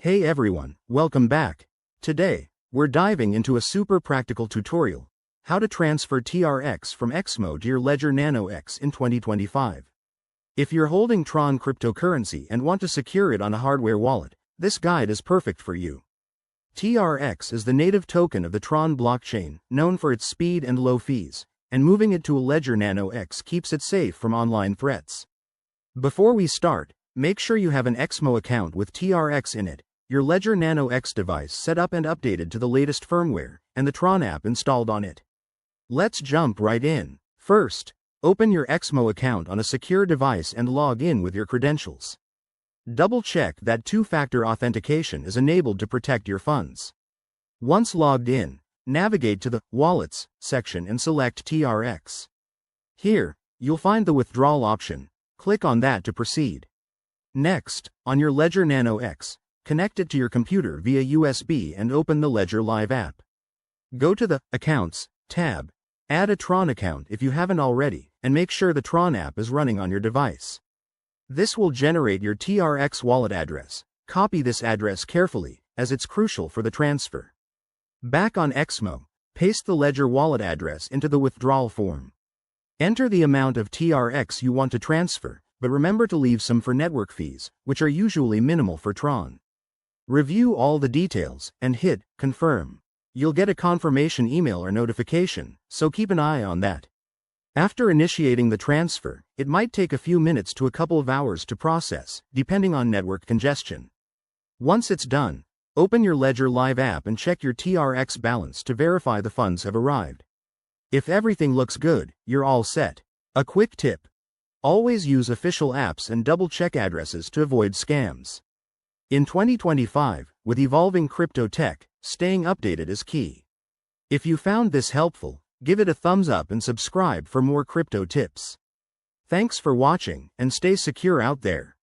Hey everyone, welcome back. Today, we're diving into a super practical tutorial, how to transfer TRX from Exmo to your Ledger Nano X in 2025. If you're holding Tron cryptocurrency and want to secure it on a hardware wallet, this guide is perfect for you. TRX is the native token of the Tron blockchain, known for its speed and low fees, and moving it to a Ledger Nano X keeps it safe from online threats. Before we start, make sure you have an Exmo account with TRX in it, your Ledger Nano X device set up and updated to the latest firmware, and the Tron app installed on it. Let's jump right in. First, open your Exmo account on a secure device and log in with your credentials. Double-check that two-factor authentication is enabled to protect your funds. Once logged in, navigate to the Wallets section and select TRX. Here, you'll find the withdrawal option. Click on that to proceed. Next, on your Ledger Nano X, connect it to your computer via USB and open the Ledger Live app. Go to the Accounts tab, add a Tron account if you haven't already, and make sure the Tron app is running on your device. This will generate your TRX wallet address. Copy this address carefully, as it's crucial for the transfer. Back on Exmo, paste the Ledger wallet address into the withdrawal form. Enter the amount of TRX you want to transfer, but remember to leave some for network fees, which are usually minimal for Tron. Review all the details, and hit Confirm. You'll get a confirmation email or notification, so keep an eye on that. After initiating the transfer, it might take a few minutes to a couple of hours to process, depending on network congestion. Once it's done, open your Ledger Live app and check your TRX balance to verify the funds have arrived. If everything looks good, you're all set. A quick tip: always use official apps and double-check addresses to avoid scams. In 2025, with evolving crypto tech, staying updated is key. If you found this helpful, give it a thumbs up and subscribe for more crypto tips. Thanks for watching, and stay secure out there.